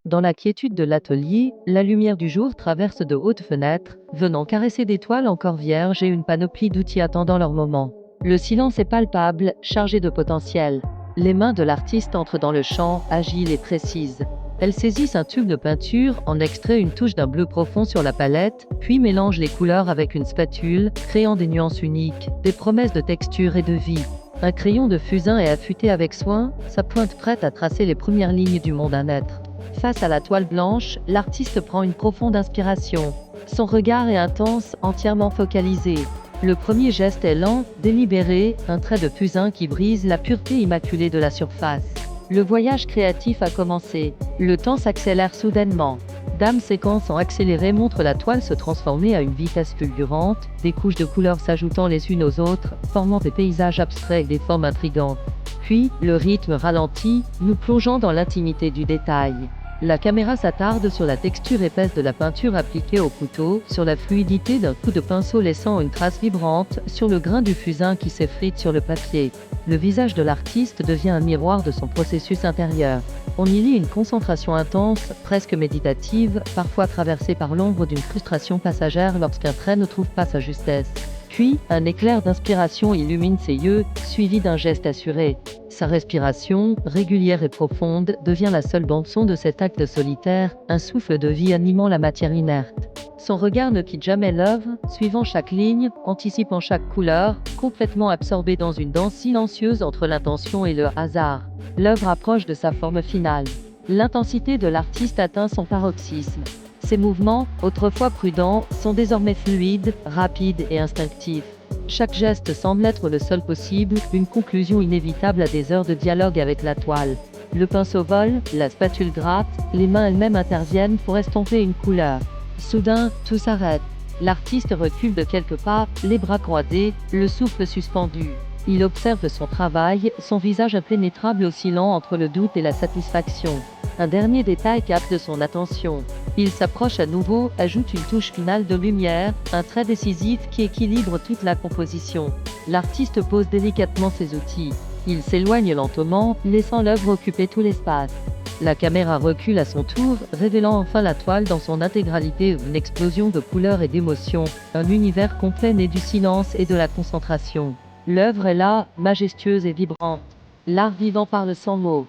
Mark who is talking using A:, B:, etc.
A: Dans la quiétude de l'atelier, la lumière du jour traverse de hautes fenêtres, venant caresser des toiles encore vierges et une panoplie d'outils attendant leur moment. Le silence est palpable, chargé de potentiel. Les mains de l'artiste entrent dans le champ, agiles et précises. Elles saisissent un tube de peinture, en extrait une touche d'un bleu profond sur la palette, puis mélangent les couleurs avec une spatule, créant des nuances uniques, des promesses de texture et de vie. Un crayon de fusain est affûté avec soin, sa pointe prête à tracer les premières lignes du monde à naître. Face à la toile blanche, l'artiste prend une profonde inspiration. Son regard est intense, entièrement focalisé. Le premier geste est lent, délibéré, un trait de fusain qui brise la pureté immaculée de la surface. Le voyage créatif a commencé. Le temps s'accélère soudainement. Dame séquence en accéléré montre la toile se transformer à une vitesse fulgurante, des couches de couleurs s'ajoutant les unes aux autres, formant des paysages abstraits et des formes intrigantes. Puis, le rythme ralentit, nous plongeant dans l'intimité du détail. La caméra s'attarde sur la texture épaisse de la peinture appliquée au couteau, sur la fluidité d'un coup de pinceau laissant une trace vibrante, sur le grain du fusain qui s'effrite sur le papier. Le visage de l'artiste devient un miroir de son processus intérieur. On y lit une concentration intense, presque méditative, parfois traversée par l'ombre d'une frustration passagère lorsqu'un trait ne trouve pas sa justesse. Puis, un éclair d'inspiration illumine ses yeux, suivi d'un geste assuré. Sa respiration, régulière et profonde, devient la seule bande-son de cet acte solitaire, un souffle de vie animant la matière inerte. Son regard ne quitte jamais l'œuvre, suivant chaque ligne, anticipant chaque couleur, complètement absorbé dans une danse silencieuse entre l'intention et le hasard. L'œuvre approche de sa forme finale. L'intensité de l'artiste atteint son paroxysme. Ses mouvements, autrefois prudents, sont désormais fluides, rapides et instinctifs. Chaque geste semble être le seul possible, une conclusion inévitable à des heures de dialogue avec la toile. Le pinceau vole, la spatule gratte, les mains elles-mêmes interviennent pour estomper une couleur. Soudain, tout s'arrête. L'artiste recule de quelques pas, les bras croisés, le souffle suspendu. Il observe son travail, son visage impénétrable oscillant entre le doute et la satisfaction. Un dernier détail capte son attention. Il s'approche à nouveau, ajoute une touche finale de lumière, un trait décisif qui équilibre toute la composition. L'artiste pose délicatement ses outils. Il s'éloigne lentement, laissant l'œuvre occuper tout l'espace. La caméra recule à son tour, révélant enfin la toile dans son intégralité, une explosion de couleurs et d'émotions, un univers complet né du silence et de la concentration. L'œuvre est là, majestueuse et vibrante. L'art vivant parle sans mots.